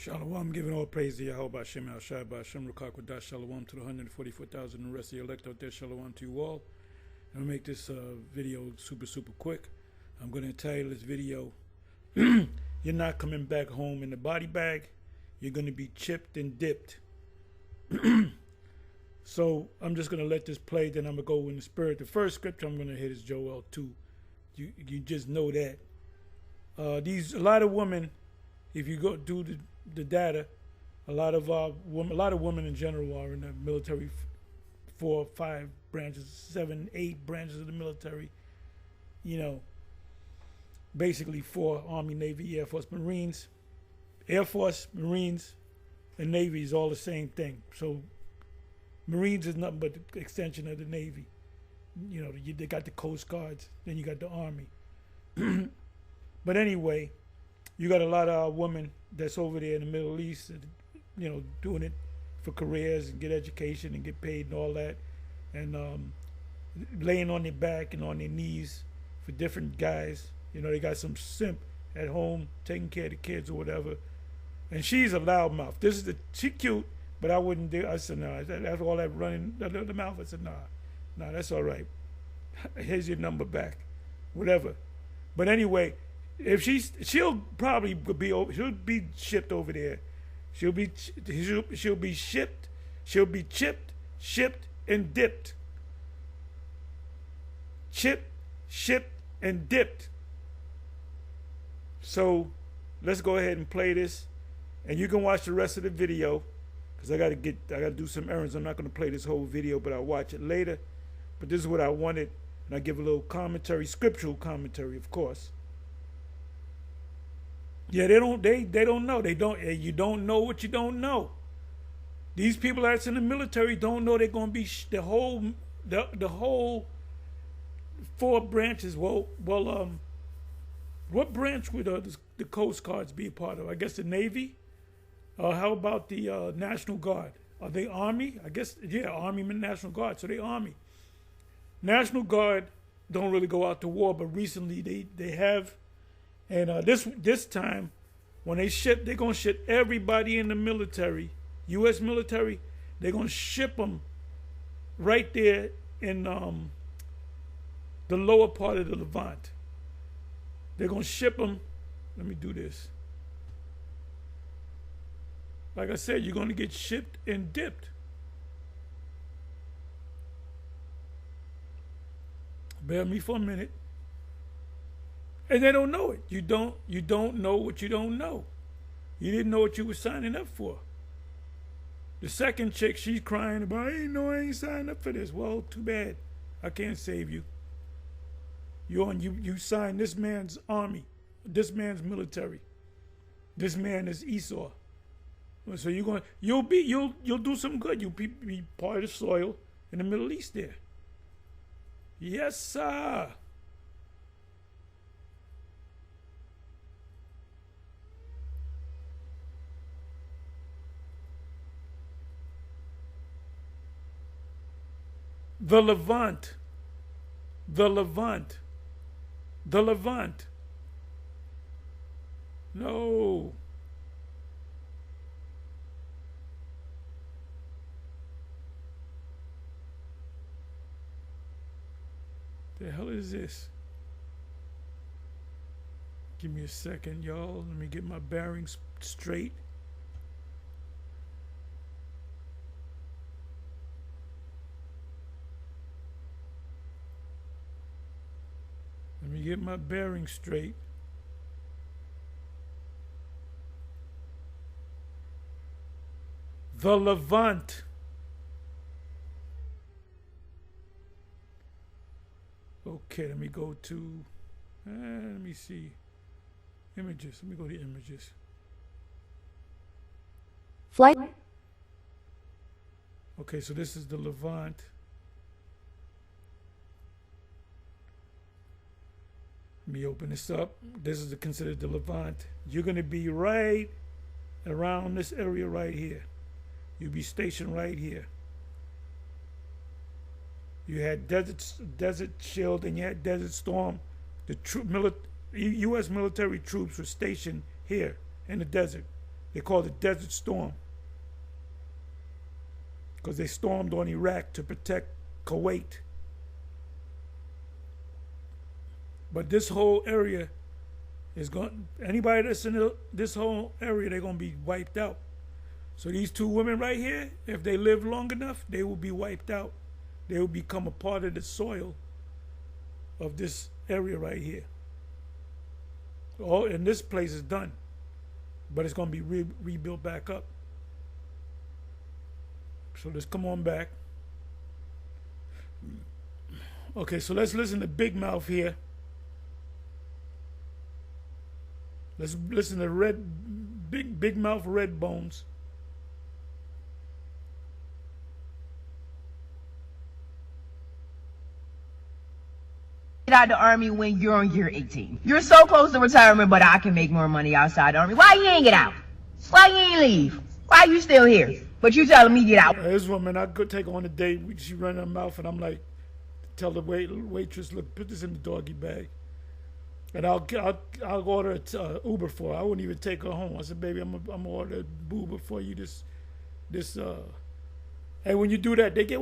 Shalom, giving all praise to Yahweh Hashem Al Shai Hashem Rukakwadash. Shalom to the 144,000 and the rest of the elect out there. Shalom to you all. And I'll make this video super quick. I'm going to title this video, You're not coming back home in the body bag. You're going to be chipped and dipped. So I'm just going to let this play, then I'm going to go in the spirit. The first scripture I'm going to hit is Joel 2. You just know that. A lot of women, if you go do the data, a lot of women in general are in the military, 4 or 5 branches, 7, 8 branches of the military. You know, basically 4: Army, Navy, Air Force, Marines. Air Force, Marines, and Navy is all the same thing. So Marines is nothing but the extension of the Navy. You know, they got the Coast Guards, then you got the Army. But anyway, you got a lot of women that's over there in the Middle East, you know, doing it for careers and get education and get paid and all that, and laying on their back and on their knees for different guys. You know, they got some simp at home taking care of the kids or whatever, and she's a loudmouth. She cute, but I wouldn't do. I said no. That's all that running the mouth. I said nah, that's all right. Here's your number back, whatever. But anyway, if she'll probably be shipped over there. She'll be shipped. She'll be chipped, shipped, and dipped. Chipped, shipped, and dipped. So let's go ahead and play this, and you can watch the rest of the video because I gotta do some errands. I'm not gonna play this whole video, but I'll watch it later. But this is what I wanted, and I give a little commentary, scriptural commentary, of course. Yeah, they don't know. You don't know what you don't know. These people that's in the military don't know they're going to be the whole 4 branches. Well, what branch would the Coast Guards be a part of? I guess the Navy. How about the National Guard? Are they Army? I guess, yeah, Army and National Guard. So they Army. National Guard don't really go out to war, but recently they have. And this time, when they're going to ship everybody in the military, U.S. military, they're going to ship them right there in the lower part of the Levant. They're going to ship them. Let me do this. Like I said, you're going to get shipped and dipped. Bear with me for a minute. And they don't know it. You don't know what you don't know. You didn't know what you were signing up for. The second chick, she's crying about, I ain't signed up for this. Well, too bad. I can't save you. You signed this man's army, this man's military. This man is Esau. So you'll do some good. You'll be part of the soil in the Middle East there. Yes, sir. The Levant. The Levant. The Levant. No. The hell is this? Give me a second, y'all. Let me get my bearings straight. Let me get my bearings straight. The Levant. Okay, let me go to, let me see. Images. Let me go to images. Flight. Okay, so this is the Levant. Let me open this up. This is considered the Levant. You're going to be right around this area right here. You'll be stationed right here. You had Desert Shield and you had Desert Storm. The U.S. military troops were stationed here in the desert. They called it Desert Storm because they stormed on Iraq to protect Kuwait. But this whole area is going. Anybody that's in this whole area, they're going to be wiped out. So these two women right here, if they live long enough, they will be wiped out. They will become a part of the soil of this area right here. All and this place is done, but it's going to be rebuilt back up. So let's come on back. Okay, so let's listen to Big Mouth here. Let's listen to Big Mouth Red Bones. Get out the Army when you're on year 18. You're so close to retirement, but I can make more money outside the Army. Why you ain't get out? Why you ain't leave? Why you still here? But you telling me get out. This woman, I could take her on a date. She run her mouth, and I'm like, tell the waitress, look, put this in the doggy bag, and I'll order an Uber for her. I wouldn't even take her home. I said, baby, I'm gonna order an Uber for you. And when you do that, they get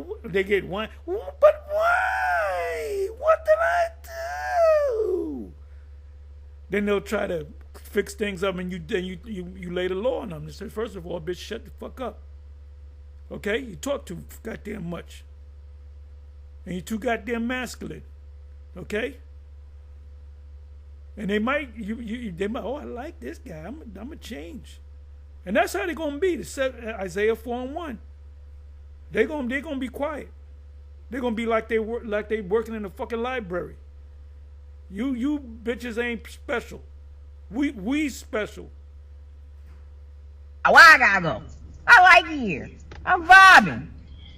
wine. But why? What did I do? Then they'll try to fix things up, and you lay the law on them. They say, first of all, bitch, shut the fuck up. Okay, you talk too goddamn much, and you're too goddamn masculine. Okay, and they might oh, I like this guy. I'm gonna change, and that's how they're gonna be. Isaiah 4:1. They're gonna be quiet. They're gonna be like they working in a fucking library. You bitches ain't special. We special. Why I gotta go? I like it here. I'm vibing.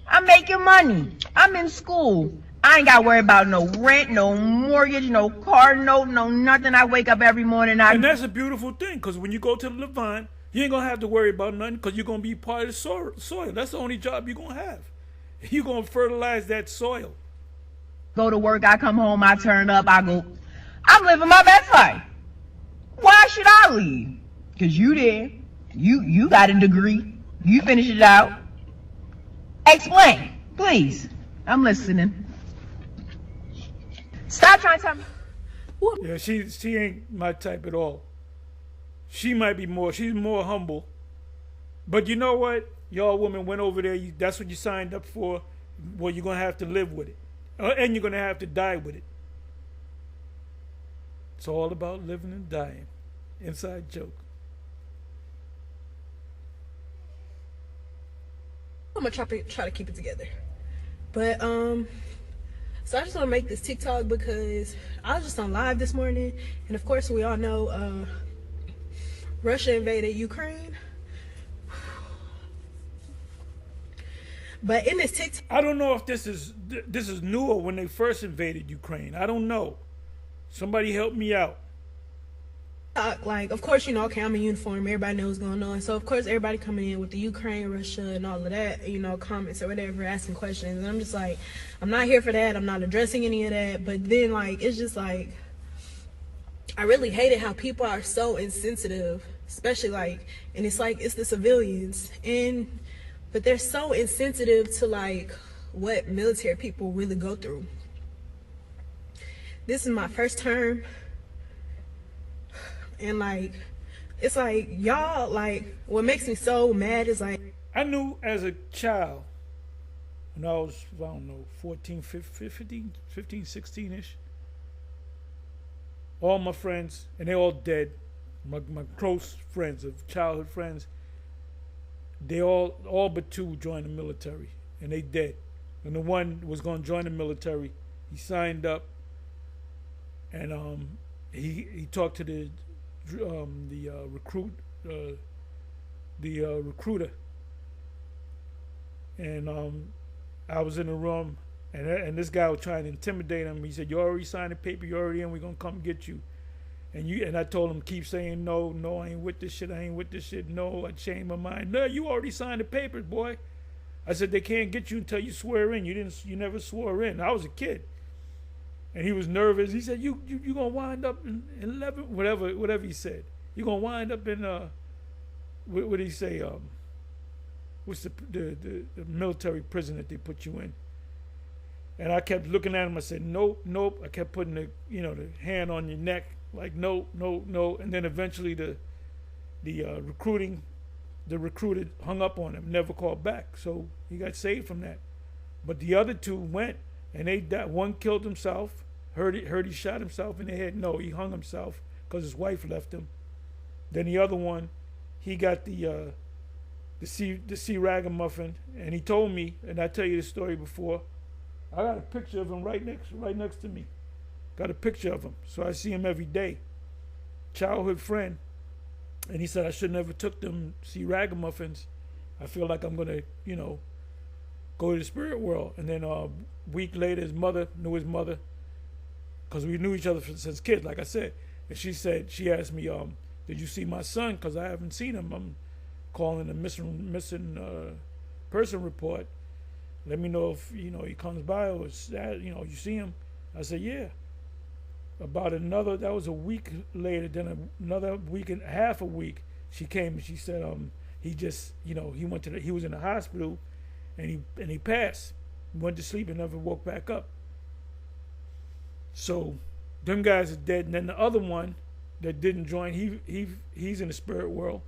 I'm making money. I'm in school. I ain't gotta worry about no rent, no mortgage, no car note, no nothing. I wake up every morning. And that's a beautiful thing, because when you go to the Levant, you ain't gonna have to worry about nothing, because you're gonna be part of the soil. That's the only job you're gonna have. You're gonna fertilize that soil. Go to work, I come home, I turn up, I go. I'm living my best life. Why should I leave? Because you did. You got a degree. You finished it out. Explain, please. I'm listening. Stop trying to tell me. Yeah, she ain't my type at all. She might be she's more humble. But you know what? Y'all women went over there. That's what you signed up for. Well, you're going to have to live with it. And you're going to have to die with it. It's all about living and dying. Inside joke. I'm gonna try to keep it together, but so I just want to make this TikTok because I was just on live this morning, and of course we all know Russia invaded Ukraine. But in this TikTok, I don't know if this is new or when they first invaded Ukraine. I don't know. Somebody help me out. like, of course, you know, okay, I'm in uniform, everybody knows what's going on, so of course everybody coming in with the Ukraine, Russia, and all of that, you know, comments or whatever, asking questions, and I'm just like, I'm not here for that, I'm not addressing any of that. But then, like, it's just like, I really hated how people are so insensitive, especially, like, and it's like, it's the civilians, but they're so insensitive to, like, what military people really go through. This is my first term, and like, it's like, y'all, like, what makes me so mad is like, I knew as a child, when I was, I don't know, 14, 15, 16-ish, all my friends, and they're all dead, my close friends, of childhood friends, they all but two joined the military, and they dead. And the one was going to join the military, he signed up, and he talked to the recruiter, and I was in the room, and this guy was trying to intimidate him. He said, "You already signed the paper. You already in. We're gonna come get you." And I told him, keep saying no, I ain't with this shit. I ain't with this shit. No, I changed my mind. No, you already signed the papers, boy. I said, they can't get you until you swear in. You never swore in. I was a kid. And he was nervous. He said, you gonna wind up in 11, whatever he said. You're gonna wind up in what did he say? What's the military prison that they put you in? And I kept looking at him. I said, nope, nope. I kept putting the the hand on your neck, like no, no, no. And then eventually the recruiter hung up on him, never called back. So he got saved from that. But the other two went, and one killed himself. Heard he shot himself in the head. No, he hung himself because his wife left him. Then the other one, he got the C ragamuffin, and he told me, and I tell you this story before. I got a picture of him right next to me. Got a picture of him, so I see him every day. Childhood friend, and he said I should never took them C ragamuffins. I feel like I'm gonna, go to the spirit world. And then a week later, his mother knew his mother, because we knew each other since kids, like I said. And she asked me, did you see my son? Because I haven't seen him. I'm calling a missing person report. Let me know if he comes by or you see him. I said, yeah. That was a week later. Then another week and half a week, she came and she said, he just he was in the hospital, and he passed. He went to sleep and never woke back up. So them guys are dead. And then the other one that didn't join, he's in the spirit world.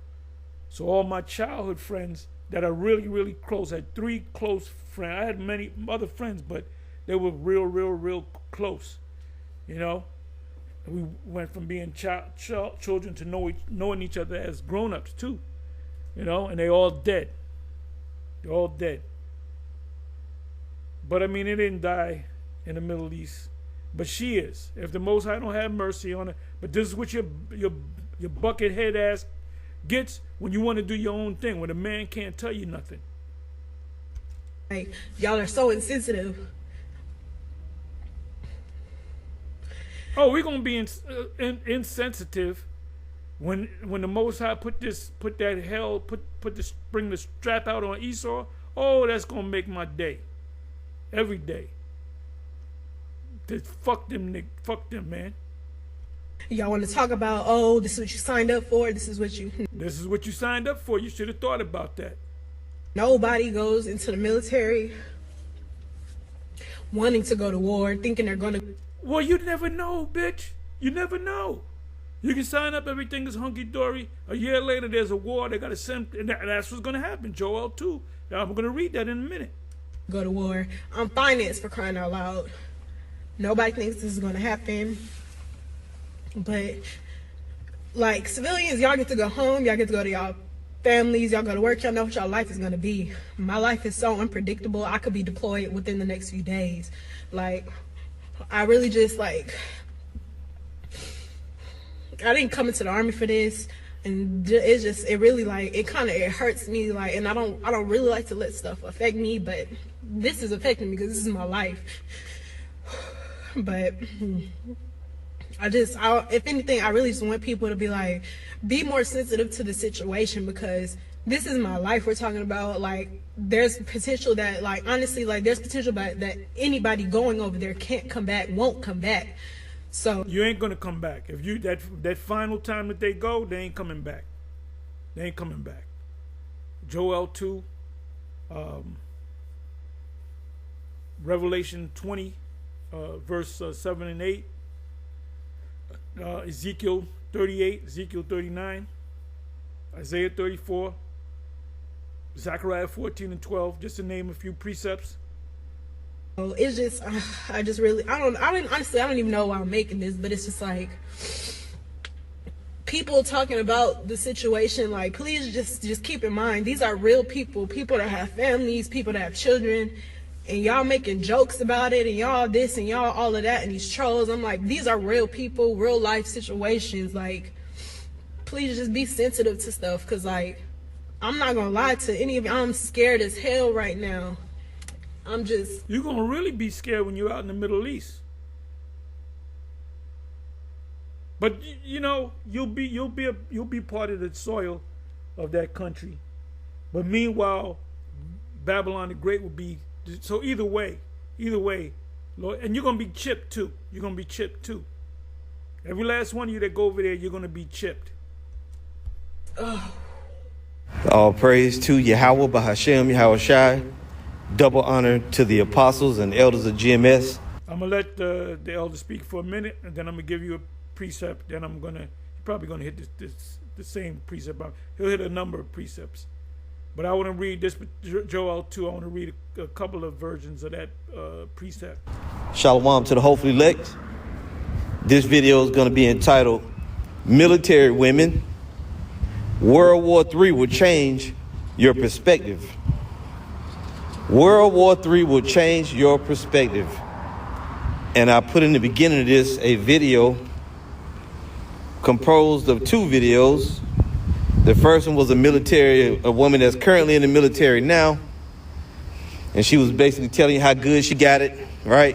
So all my childhood friends that are really, really close, I had 3 close friends. I had many other friends, but they were real close. We went from being children to knowing each other as grown-ups too. And they all dead. They're all dead. But I mean, they didn't die in the Middle East. But she is. If the Most High don't have mercy on her. But this is what your bucket head ass gets when you want to do your own thing, when a man can't tell you nothing. Like, y'all are so insensitive. Oh, we're gonna be insensitive when the Most High bring the strap out on Esau. Oh, that's gonna make my day, every day. Fuck them, man. Y'all want to talk about, oh, this is what you signed up for. This is what you signed up for. You should have thought about that. Nobody goes into the military wanting to go to war, thinking they're gonna. Well, you never know, bitch. You never know. You can sign up, everything is hunky-dory. A year later, there's a war. They got to send, and that's what's going to happen. Joel 2. I'm going to read that in a minute. Go to war. I'm financed, for crying out loud. Nobody thinks this is going to happen. But, like, civilians, y'all get to go home. Y'all get to go to y'all families. Y'all go to work. Y'all know what y'all life is going to be. My life is so unpredictable. I could be deployed within the next few days. Like, I really just, like, I didn't come into the army for this. And it really, like, it hurts me, like, and I don't really like to let stuff affect me, but this is affecting me because this is my life. But if anything, I really just want people to be like, be more sensitive to the situation, because this is my life we're talking about. Like, there's potential that, like, honestly, like, there's potential that anybody going over there can't come back, won't come back. So you ain't gonna come back. If you that final time that they go, they ain't coming back. They ain't coming back. Joel 2, Revelation 20, verse 7 and 8, Ezekiel 38, Ezekiel 39, Isaiah 34, Zechariah 14 and 12, just to name a few precepts. It's just, I don't even know why I'm making this, but it's just like, people talking about the situation, like, please just keep in mind, these are real people that have families, people that have children, and y'all making jokes about it, and y'all this and y'all all of that, and these trolls. I'm like, these are real people, real life situations. Like, please just be sensitive to stuff, because, like, I'm not gonna lie to any of you, I'm scared as hell right now. You're gonna really be scared when you're out in the Middle East. But you'll be part of the soil of that country. But meanwhile, Babylon the Great will be. So either way, Lord, and you're gonna be chipped too. You're gonna be chipped too. Every last one of you that go over there, you're gonna be chipped. Oh, All praise to Yahweh, Bahashem, Yahweh Shai. Double honor to the apostles and elders of GMS. I'm going to let the elder speak for a minute, and then I'm going to give you a precept. Then you're probably going to hit the same precept. He'll hit a number of precepts. But I want to read this, Joel 2. I want to read a couple of versions of that precept. Shalom to the hopefully elect. This video is going to be entitled Military Women. World War III will change your perspective. World War III will change your perspective. And I put in the beginning of this a video composed of two videos. The first one was a woman that's currently in the military now. And she was basically telling you how good she got it, right?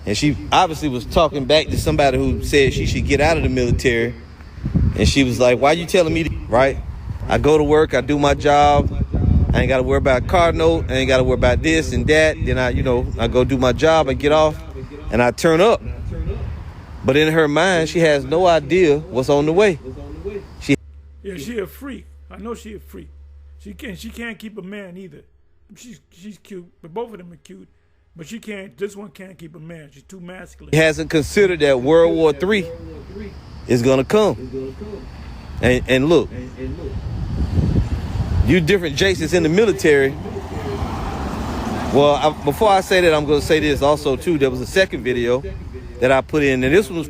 And she obviously was talking back to somebody who said she should get out of the military. And she was like, why you telling me, right? I go to work, I do my job. I ain't got to worry about a car note. I ain't got to worry about this and that. Then I go do my job and get off and I turn up. But in her mind, she has no idea what's on the way. She a freak. I know she a freak. She can't keep a man either. She's cute, but both of them are cute. But this one can't keep a man. She's too masculine. He hasn't considered that World War III is going to come. And look, you different Jasons in the military. Well, before I say that, I'm going to say this also, too. There was a second video that I put in, and this one was...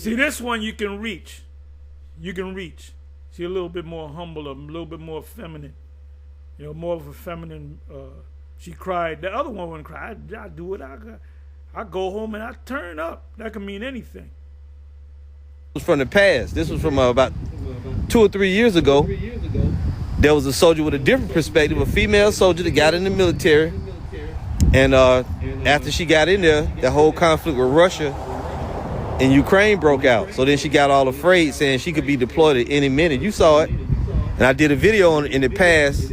See, this one you can reach. You can reach. She's a little bit more humble, a little bit more feminine. You know, more of a feminine... She cried. The other one wouldn't cry. I do what I got. I go home and I turn up. That can mean anything. It was from the past. This was from about 2 or 3 years ago. There was a soldier with a different perspective, a female soldier that got in the military. And after she got in there, the whole conflict with Russia and Ukraine broke out. So then she got all afraid, saying she could be deployed at any minute. You saw it. And I did a video on it in the past.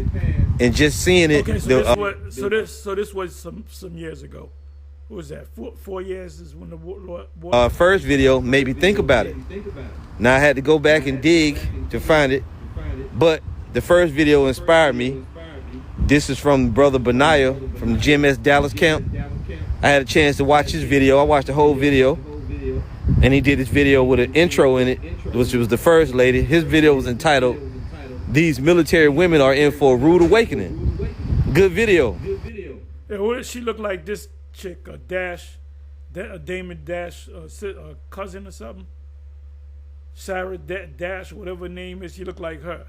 And just seeing it. Okay, so this was some years ago. What was that? 4 years is when the war. First video made me think about it. Now I had to go back and dig to find it, but the first video inspired me. This is from Brother Benaiah from the GMS Dallas camp. I had a chance to watch his video. I watched the whole video, and he did this video with an intro in it, which was the first lady. His video was entitled "These Military Women Are In for a Rude Awakening." Good video. Yeah, what does she look like? This chick, a Damon Dash, cousin or something? Sarah Dash, whatever her name is. She looked like her,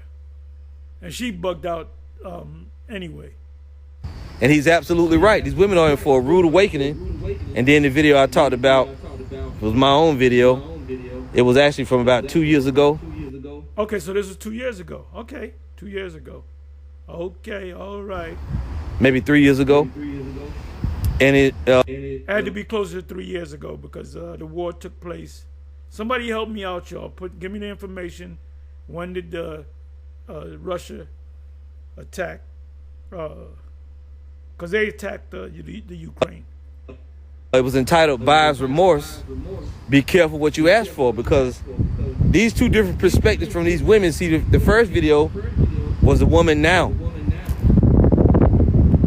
and she bugged out anyway. And he's absolutely right. These women are in for a rude awakening. And then the video I talked about was my own video. It was actually from about 2 years ago. Okay, so this was 2 years ago. Okay, 2 years ago. Okay, all right. Maybe 3 years ago. And it had to be closer to 3 years ago because the war took place. Somebody help me out, y'all. Give me the information. When did Russia attack? Because they attacked the Ukraine. It was entitled Buyer's Remorse. Be careful what you ask for, because these two different perspectives from these women. See, the first video was the woman now.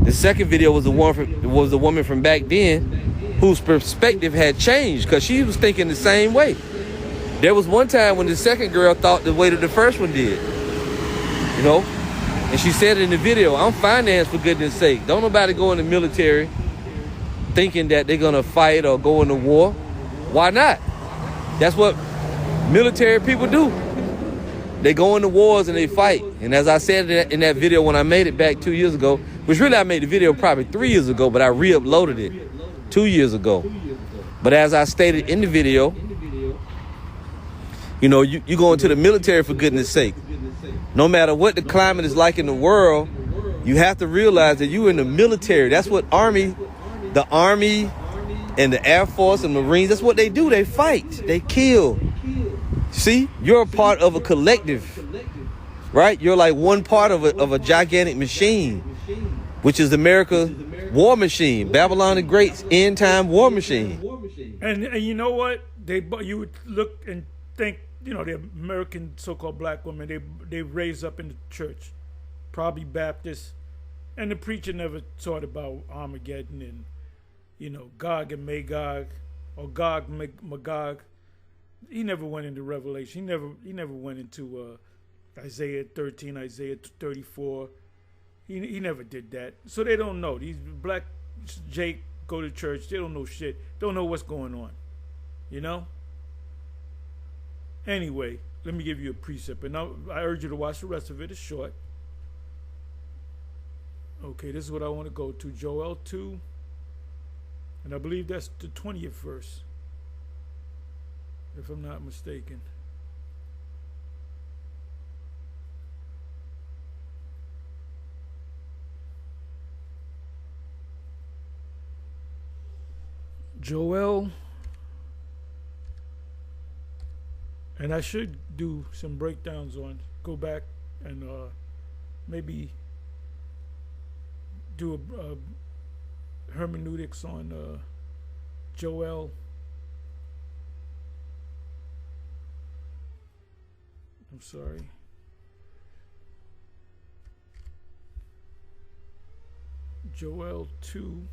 The second video was the woman from back then, whose perspective had changed because she was thinking the same way. There was one time when the second girl thought the way that the first one did, you know. And she said in the video, "I'm financed, for goodness sake. Don't nobody go in the military thinking that they're gonna fight or go into war. Why not? That's what military people do. They go into wars and they fight." And as I said in that video when I made it back 2 years ago, which really I made the video probably 3 years ago, but I re-uploaded it 2 years ago. But as I stated in the video, you know, you go into the military for goodness sake. No matter what the climate is like in the world, you have to realize that you're in the military. That's what the Army and the Air Force and Marines, that's what they do. They fight, they kill. See, you're a part of a collective, right? You're like one part of a gigantic machine, which is America's war machine, Babylon the Great's end time war machine. And you know what? You would look and think, you know, the American so-called black women, they raised up in the church. probably Baptist, and the preacher never taught about Armageddon and, you know, Gog and Magog, or Gog Magog. He never went into Revelation. He never went into Isaiah 13, Isaiah 34. He never did that. So they don't know. These black Jake go to church. They don't know shit. Don't know what's going on. You know? Anyway, let me give you a precept. And I urge you to watch the rest of it. It's short. Okay, this is what I want to go to. Joel 2. And I believe that's the 20th verse, if I'm not mistaken. Joel, and I should do some breakdowns on, go back and maybe do a hermeneutics on Joel. I'm sorry. Joel 2.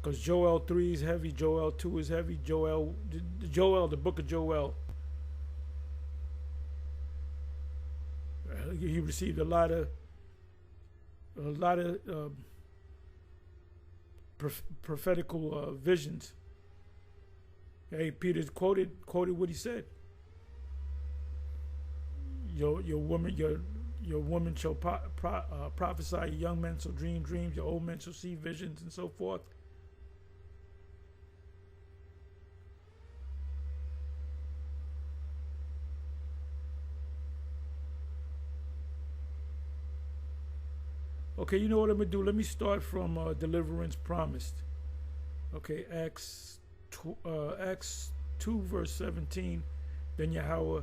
Because Joel 3 is heavy, Joel 2 is heavy, Joel, the book of Joel. He received a lot of prophetical visions. Hey, Peter quoted what he said. Your woman shall prophesy. Your young men shall dream dreams. Your old men shall see visions, and so forth. Okay, you know what I'm going to do? Let me start from deliverance promised. Okay, Acts 2 verse 17. Then Yahweh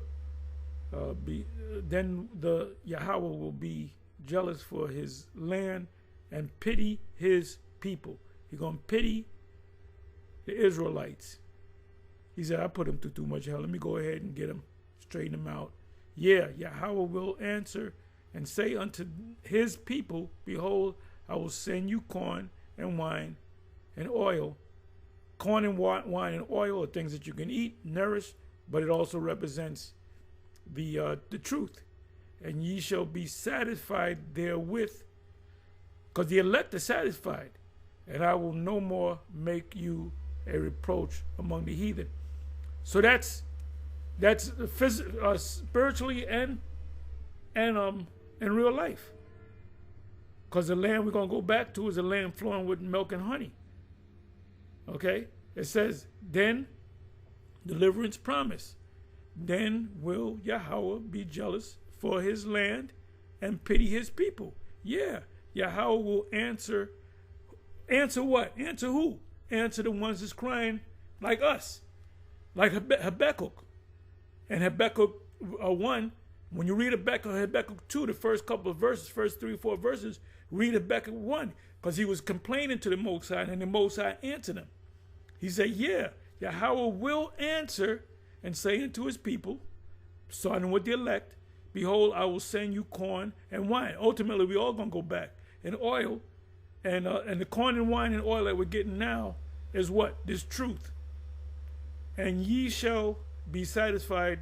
Yahweh will be jealous for his land and pity his people. He's going to pity the Israelites. He said, I put them through too much hell. Let me go ahead and get them, straighten them out. Yeah, Yahweh will answer and say unto his people, behold, I will send you corn and wine and oil. Corn and wine and oil are things that you can eat, nourish, but it also represents the truth. And ye shall be satisfied therewith, because the elect are satisfied. And I will no more make you a reproach among the heathen. So that's spiritually and in real life. Because the land we're going to go back to is a land flowing with milk and honey. Okay? It says, then deliverance promise. Then will Yahweh be jealous for his land and pity his people. Yeah. Yahweh will answer. Answer what? Answer who? Answer the ones that's crying like us. Like Habakkuk. And Habakkuk 1, when you read Habakkuk 2, the first couple of verses, first 3 or 4 verses, read Habakkuk 1, because he was complaining to the Most High, and the Most High answered him. He said, yeah, Yahweh will answer and say unto his people, starting with the elect, behold, I will send you corn and wine. Ultimately, we all going to go back. And oil, and the corn and wine and oil that we're getting now is what? This truth. And ye shall be satisfied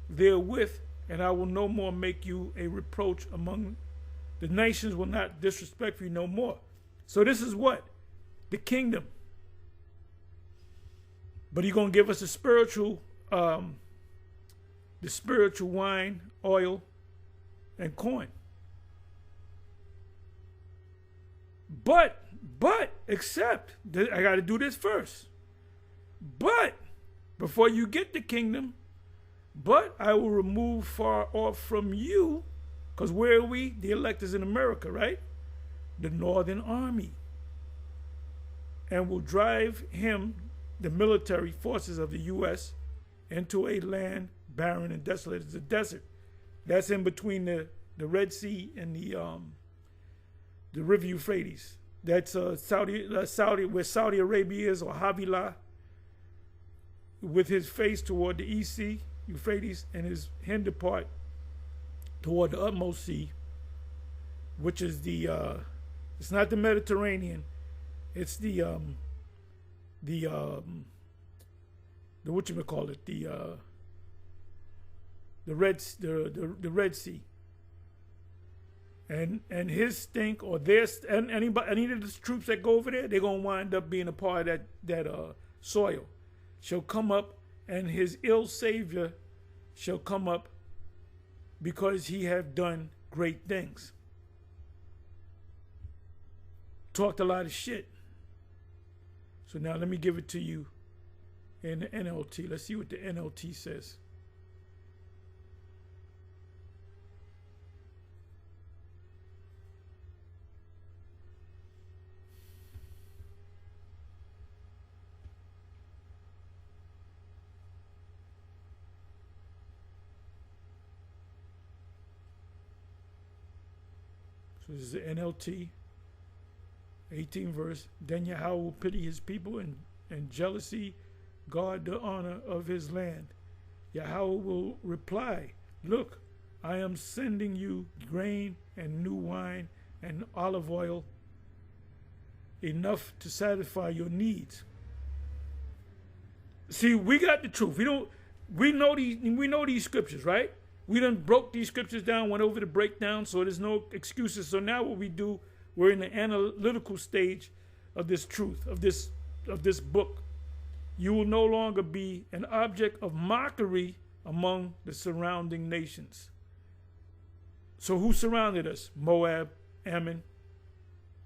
therewith, and I will no more make you a reproach among the nations, will not disrespect you no more. So this is what? The kingdom. But he's going to give us the spiritual wine, oil, and corn. But, except, I got to do this first. But, before you get the kingdom, but I will remove far off from you, because where are we? The elect is in America, right? The northern army. And will drive him, the military forces of the U.S., into a land barren and desolate. It's a desert. That's in between the Red Sea and the River Euphrates. That's Saudi, where Saudi Arabia is, or Havilah, with his face toward the East Sea, Euphrates, and his hinder part toward the utmost sea, which is the it's not the Mediterranean, it's the what you call it, the Red Sea. And his stink or their and anybody, any of the troops that go over there, they're gonna wind up being a part of that soil. Shall come up, and his ill savior shall come up, because he have done great things. Talked a lot of shit. So now let me give it to you in the NLT. Let's see what the NLT says. So this is the NLT, 18 verse. Then Yahweh will pity his people and jealousy guard the honor of his land. Yahweh will reply, look, I am sending you grain and new wine and olive oil, enough to satisfy your needs. See, we got the truth. We know these scriptures, right? We done broke these scriptures down, went over the breakdown, so there's no excuses. So now what we do, we're in the analytical stage of this truth, of this book. You will no longer be an object of mockery among the surrounding nations. So who surrounded us? Moab, Ammon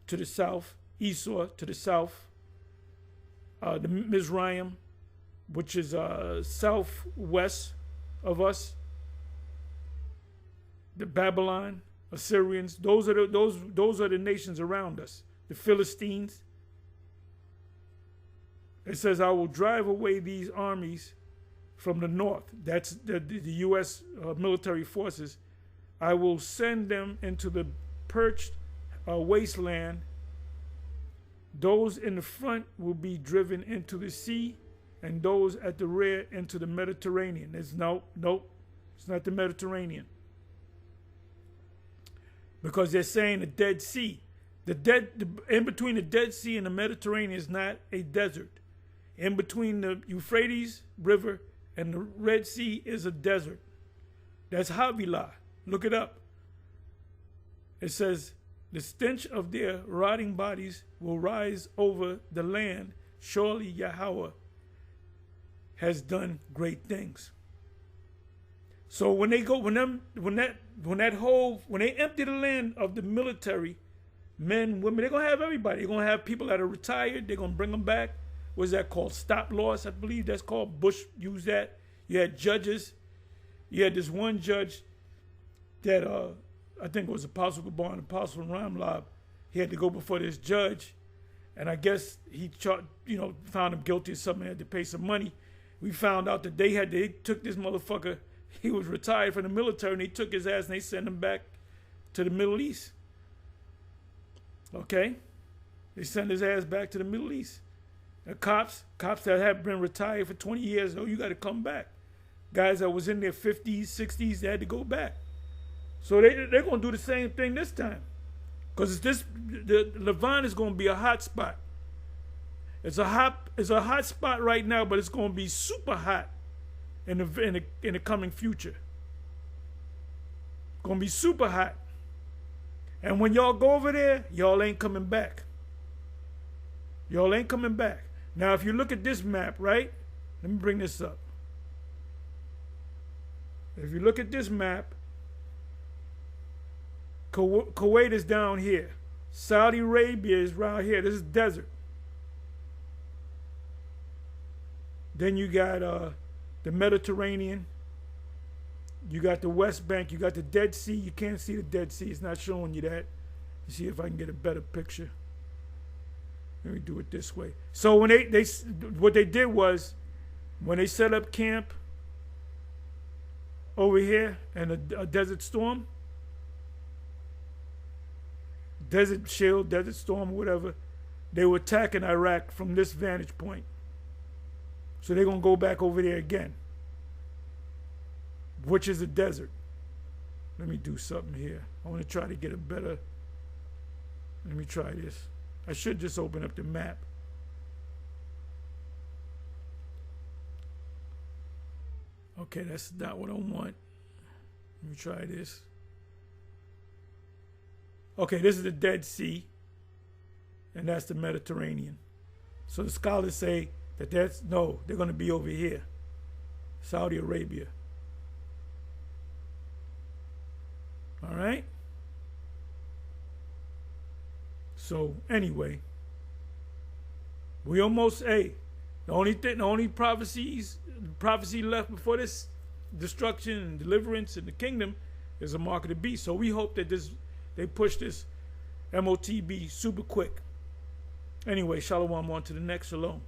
to the south, Esau to the south, the Mizraim, which is southwest of us, the Babylon, Assyrians. Those are the nations around us. The Philistines. It says, I will drive away these armies from the north. That's the U.S. Military forces. I will send them into the parched wasteland. Those in the front will be driven into the sea, and those at the rear into the Mediterranean. Nope, it's not the Mediterranean. Because they're saying the Dead Sea. In between the Dead Sea and the Mediterranean is not a desert. In between the Euphrates River and the Red Sea is a desert. That's Havilah. Look it up. It says, the stench of their rotting bodies will rise over the land. Surely Yahweh has done great things. So when they go, when they empty the land of the military, men, women, they're gonna have everybody. They're gonna have people that are retired. They're gonna bring them back. What's that called? Stop loss, I believe that's called. Bush used that. You had judges. You had this one judge that I think it was Apostle Gabar, Apostle Ramlab. He had to go before this judge, and I guess he found him guilty of something. Had to pay some money. We found out that they took this motherfucker. He was retired from the military, and they took his ass and they sent him back to the Middle East. Okay? They sent his ass back to the Middle East. The cops that have been retired for 20 years, you got to come back. Guys that was in their 50s, 60s, they had to go back. So they're going to do the same thing this time. Because the Levant is going to be a hot spot. It's a hot spot right now, but it's going to be super hot in the coming future. It's going to be super hot. And when y'all go over there, y'all ain't coming back. Y'all ain't coming back. Now, if you look at this map, right? Let me bring this up. If you look at this map, Kuwait is down here. Saudi Arabia is around here. This is desert. Then you got the Mediterranean. You got the West Bank. You got the Dead Sea. You can't see the Dead Sea. It's not showing you that. Let's see if I can get a better picture. Let me do it this way. So when what they did was, when they set up camp over here in a Desert Storm, Desert Shield, Desert Storm, whatever, they were attacking Iraq from this vantage point. So they're going to go back over there again, which is a desert. Let me do something here. I want to try to get a better. Let me try this. I should just open up the map. Okay, that's not what I want. Let me try this. Okay, this is the Dead Sea, and that's the Mediterranean. So the scholars say that they're going to be over here, Saudi Arabia. All right. So anyway, we almost the only prophecy left before this destruction and deliverance in the kingdom is a mark of the beast. So we hope that they push this MOTB super quick. Anyway, shalom, on to the next. Shalom.